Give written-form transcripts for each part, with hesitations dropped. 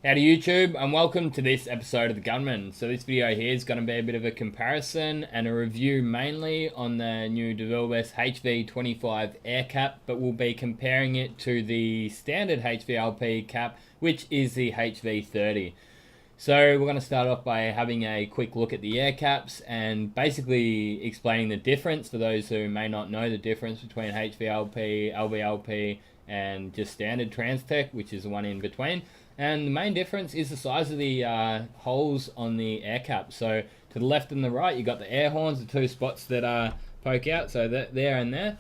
Howdy YouTube, and welcome to this episode of the Gunman. So this video here is going to be a bit of a comparison and a review mainly on the new DeVilbiss HV25 air cap, but we'll be comparing it to the standard HVLP cap, which is the HV30. So we're going to start off by having a quick look at the air caps and basically explaining the difference for those who may not know the difference between HVLP, LVLP, and just standard Transtech, which is the one in between. And the main difference is the size of the holes on the air cap. So to the left and the right, you've got the air horns, the two spots that poke out, so that there and there.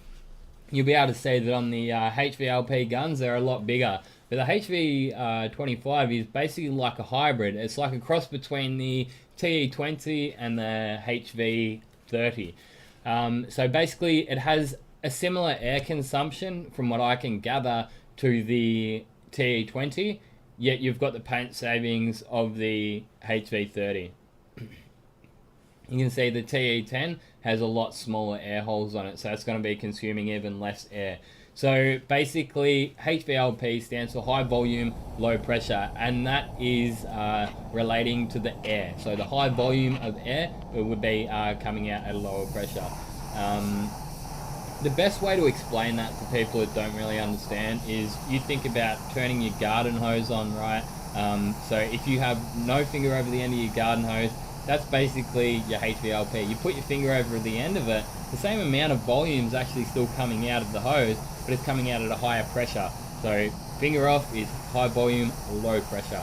You'll be able to see that on the HVLP guns, they're a lot bigger. But the HV25 is basically like a hybrid. It's like a cross between the TE20 and the HV30. So basically, it has a similar air consumption, from what I can gather, to the TE20. Yet you've got the paint savings of the HV30. You can see the TE10 has a lot smaller air holes on it, so it's going to be consuming even less air. So basically, HVLP stands for high volume, low pressure, and that is relating to the air. So the high volume of air would be coming out at a lower pressure. The best way to explain that to people that don't really understand is you think about turning your garden hose on, right? So if you have no finger over the end of your garden hose, that's basically your HVLP. You put your finger over the end of it, the same amount of volume is actually still coming out of the hose, but it's coming out at a higher pressure. So finger off is high volume, low pressure.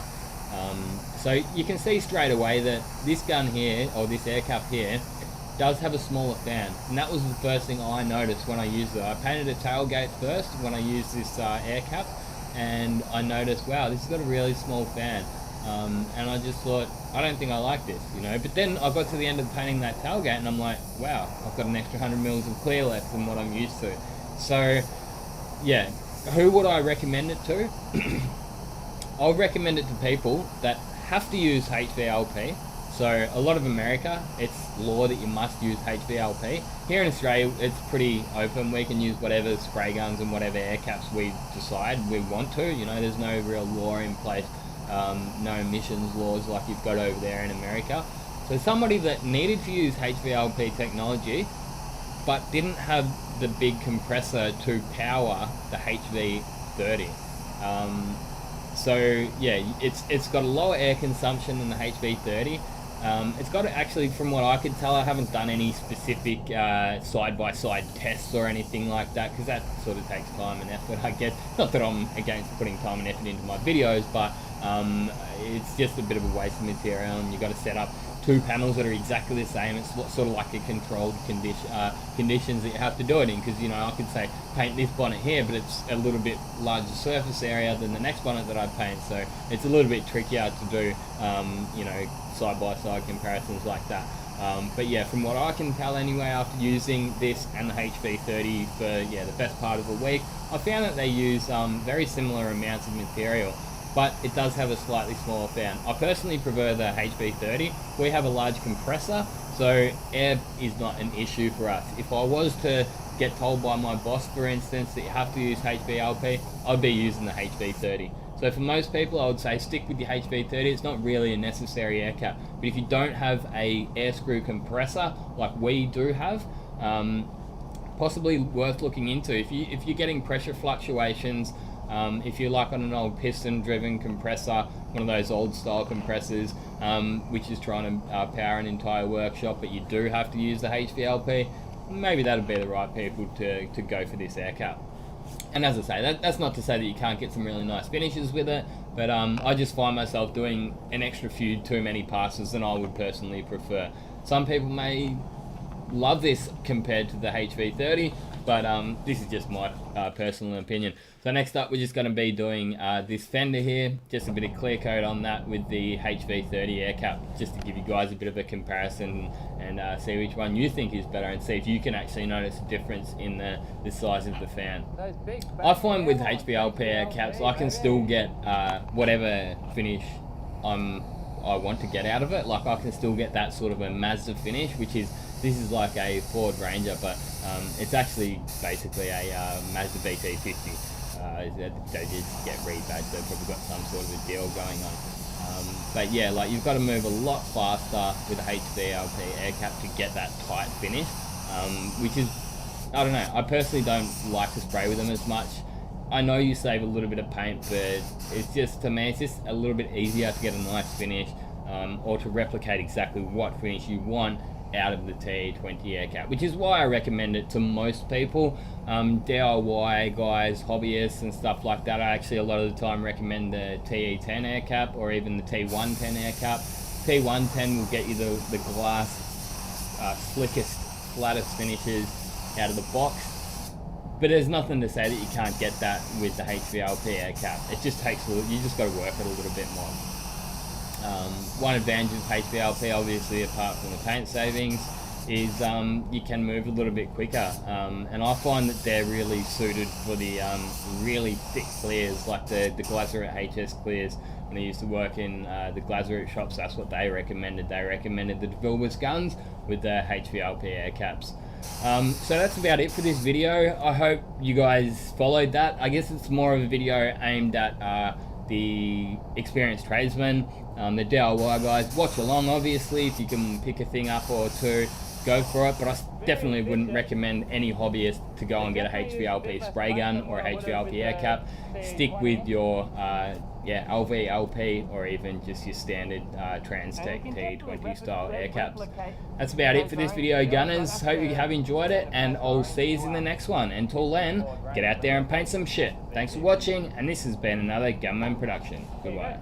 So you can see straight away that this gun here, or this air cap here, does have a smaller fan, and that was the first thing I noticed when I used it. I painted a tailgate first when I used this air cap, and I noticed, wow, this has got a really small fan, and I just thought, I don't think I like this, you know. But then I got to the end of painting that tailgate and I'm like, wow, I've got an extra 100 mils of clear left than what I'm used to. So yeah, who would I recommend it to? I would recommend it to people that have to use HVLP. So a lot of America, it's law that you must use HVLP. Here in Australia, it's pretty open. We can use whatever spray guns and whatever air caps we decide we want to. You know, there's no real law in place, no emissions laws like you've got over there in America. So somebody that needed to use HVLP technology, but didn't have the big compressor to power the HV30. So yeah, it's got a lower air consumption than the HV30. It's got actually, from what I could tell, I haven't done any specific side-by-side tests or anything like that, because that sort of takes time and effort, I guess. Not that I'm against putting time and effort into my videos, but it's just a bit of a waste of material, and you've got to set up two panels that are exactly the same. It's sort of like a controlled conditions that you have to do it in, because, you know, I could say paint this bonnet here, but it's a little bit larger surface area than the next bonnet that I paint, so it's a little bit trickier to do, you know, side-by-side comparisons like that. But yeah, from what I can tell anyway, after using this and the HV30 for the best part of a week, I found that they use very similar amounts of material, but it does have a slightly smaller fan. I personally prefer the HV30. We have a large compressor, so air is not an issue for us. If I was to get told by my boss, for instance, that you have to use HVLP, I'd be using the HV30. So for most people, I would say stick with your HV30. It's not really a necessary air cap. But if you don't have a air screw compressor like we do have, possibly worth looking into. If you're getting pressure fluctuations, if you're like on an old piston-driven compressor, one of those old-style compressors, which is trying to power an entire workshop, but you do have to use the HVLP, maybe that'd be the right people to go for this air cap. And as I say, that's not to say that you can't get some really nice finishes with it, but I just find myself doing an extra few too many passes than I would personally prefer. Some people may love this compared to the HV30, but this is just my personal opinion. So next up, we're just going to be doing this fender here, just a bit of clear coat on that with the HV30 air cap, just to give you guys a bit of a comparison and see which one you think is better, and see if you can actually notice a difference in the size of the fan. I find with HVLP air caps, I can still get whatever finish I want to get out of it. Like, I can still get that sort of a Mazda finish, which is, this is like a Ford Ranger, but it's actually basically a Mazda BT50. They did get rebadged. They've probably got some sort of a deal going on. But yeah, like you've got to move a lot faster with a HVLP air cap to get that tight finish, which is, I don't know, I personally don't like to spray with them as much. I know you save a little bit of paint, but it's just, to me, it's just a little bit easier to get a nice finish, or to replicate exactly what finish you want out of the TE20 air cap, which is why I recommend it to most people. DIY guys, hobbyists and stuff like that, I actually a lot of the time recommend the TE10 air cap or even the T110 air cap. T110 will get you the glass, slickest, flattest finishes out of the box, but there's nothing to say that you can't get that with the HVLP air cap. It just takes you just got to work it a little bit more. One advantage of HVLP, obviously, apart from the paint savings, is you can move a little bit quicker, and I find that they're really suited for the really thick clears, like the Glazerite HS clears. When I used to work in the Glazerite shops, that's what they recommended. They recommended the DeVilbiss guns with the HVLP air caps. So that's about it for this video. I hope you guys followed that. I guess it's more of a video aimed at the experienced tradesmen, the DIY guys. Watch along, obviously. If you can pick a thing up or two, go for it, but I definitely wouldn't recommend any hobbyist to go and get a HVLP spray gun or a HVLP air cap. Stick with your LVLP or even just your standard Transtech T20 style air caps. That's about it for this video, gunners. Hope you have enjoyed it, and I'll see you in the next one. Until then, get out there and paint some shit. Thanks for watching, and this has been another Gunman production. Goodbye.